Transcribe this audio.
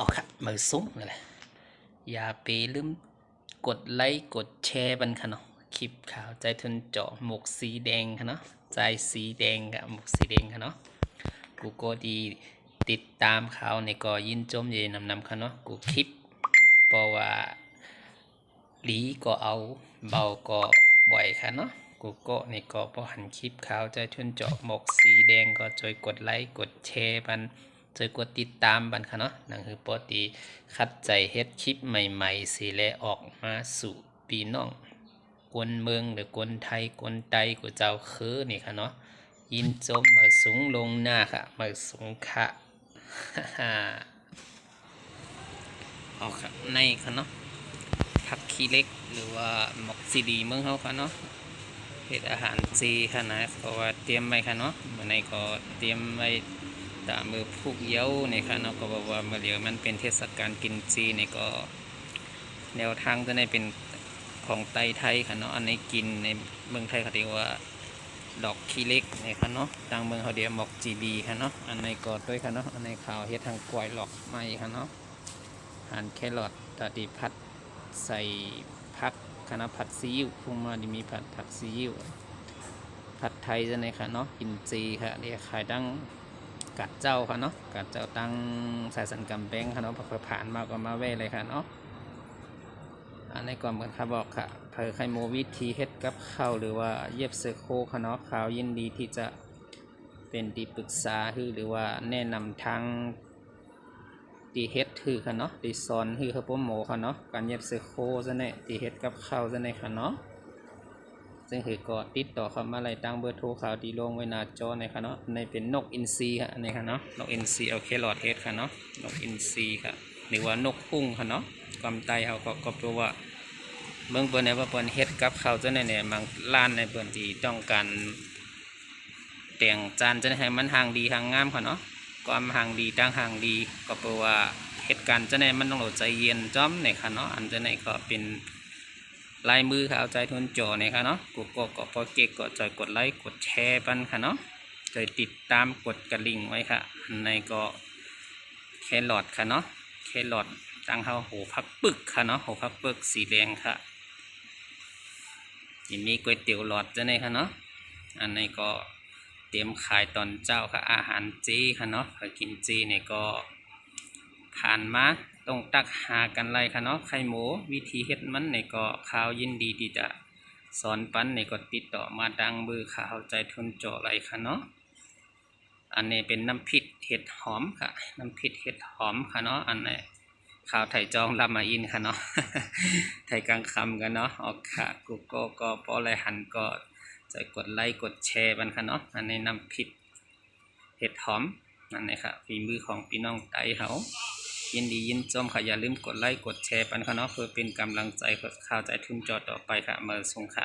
ออกค่ะมือซุ้งนั่นแหละอย่าไปลืมกดไลค์กดแชร์บันค่ะเนาะคลิปข่าวใจทนเจาะหมวกสีแดงค่ะเนาะใจสีแดงกับหมวกสีแดงค่ะเนาะกูก็ดีติดตามข่าวในก็ยินจมเย็นนำค่ะเนาะกูคลิปเพราะว่าหลีก็เอาเบาก็บ่อยค่ะเนาะกูก็ในก็พอหันคลิปข่าวใจทนเจาะหมวกสีแดงก็ช่วยกดไลค์กดแชร์บันช่วยกดติดตามบันค่ะเนาะนั่นคือปกติคัดใจเฮ็ดคลิปใหม่ๆสิแลออกมาสู่พี่น้องกวนเมืองหรือกวนไทยกวนไตกูเจ้าคือนี่ค่ะเนาะยินจมมาสูงลงหน้าค่ะมาสูงค่ะออกค่ะในค่ะเนาะผักขี้เล็กหรือว่าหมกซีดีเมืองเขาค่ะเนาะเฮ็ดอาหารจีค่ะนะเพราะว่าเตรียมไว้ค่ะเนาะเมื่อในก็เตรียมไว้ตามมือผูกเย้าในค่ะเนาะก็บอกว่าเมื่อเดี๋ยวมันเป็นเทศกาลกินจีในก็แนวทางจะในเป็นของไทยค่ะเนาะอันในกินในเมืองไทยเขาเรียกว่าดอกขี้เล็กนี่ค่ะเนาะทางเมืองเขาเรียกหมกจีบีค่ะเนาะอันในก็ด้วยค่ะเนาะอันในข่าวเฮ็ดทางกล้วยหลอกไม้ค่ะเนาะหั่นแครอทตาดีพัดใส่ผักคณะผัดซีอิ๊วพุ่งมาดีมีผัดซีอิ๊วผัดไทยจะในค่ะเนาะอินจีค่ะเรียกขายดังกัดเจ้าค่ะเนาะกัดเจ้าตั้งสายสันกำแบงค่ะเนาะพอผ่านมาก็มาแว่เลยค่ะเนาะอันในก่อนเหมือนค่ะบอกค่ะเผยไข่โมวิธีเฮ็ดกับข้าวหรือว่าเย็บเสื้อโคค่ะเนาะข่าวยินดีที่จะเป็นที่ปรึกษาหรือว่าแนะนำทางตีเฮ็ดคือค่ะเนาะตีสอนคือเขาโปรโมค่ะเนาะการเย็บเสื้อโคซะเนี่ยตีเฮ็ดกับข้าวซะเนี่ยค่ะเนาะซึ่งคือก็ติดต่อเข้ามาอะไรตั้งเบอร์โทรข่าวดีลงไว้หน้าจอในค่ะเนาะในเป็นนกอินทรีค่ะในค่ะเนาะนกอินทรีเอาเครอทเฮ็ดค่ะเนาะนกอินทรีค่ะหรือว่านกพุ่งค่ะเนาะกำไตเอาก็ตัวว่าเบิ่งเปิ้นเนี่ยว่าเปิ้นเฮ็ดกับข้าวซะเนี่ยบางร้านในเปิ้นที่ต้องการแต่งจานจะให้มันห่างดีห่างงามค่ะเนาะความห่างดีตั้งห่างดีก็แปลว่าเหตุการณ์จะในมันต้องใจเย็นจ้อมเนี่ยค่ะเนาะอันจะในก็เป็นลายมือค่ะเอาใจทนจ่อเนี่ยค่ะเนาะก็พอเก๊กก็จอยกดไลค์กดแชร์ปันค่ะเนาะจอยติดตามกดกระลิ่งไว้ค่ะอันในก็แครอทค่ะเนาะแครอทตั้งเฮาโหพักปึกค่ะเนาะโหพักปึกสีแดงค่ะยังมีก๋วยเตี๋ยวหลอดจะในค่ะเนาะอันในก็เตรียมขายตอนเจ้าค่ะอาหารเจค่ะเนาะถ้ากินเจเนี่ยก็ผ่านมาต้องตักหากันไรค่ะเนาะไข่หมูวิธีเฮ็ดมันเนี่ยก็ข่าวยินดีที่จะสอนปั้นเนี่ยก็ติดต่อมาดังเบอร์ข่าวใจทนเจาะไรค่ะเนาะอันนี้เป็นน้ำพริกเห็ดหอมค่ะน้ำพริกเห็ดหอมค่ะเนาะอันนี้ข่าวไทยจองรับมาอินค่ะเนาะ ไทยกลางคำกันเนาะออกค่ะกูก็พออะไรหันก็จะกดไลค์กดแชร์บันค่ะเนาะอันนี้น้ำพริกเห็ดหอมนั่นเลยค่ะฝีมือของพี่น้องไต้เขายินดียินชมค่ะอย่าลืมกดไลค์กดแชร์ปันค่ะเนาะเพื่อเป็นกำลังใจข่าวใจทุ่มจอต่อไปค่ะมาส่งค่ะ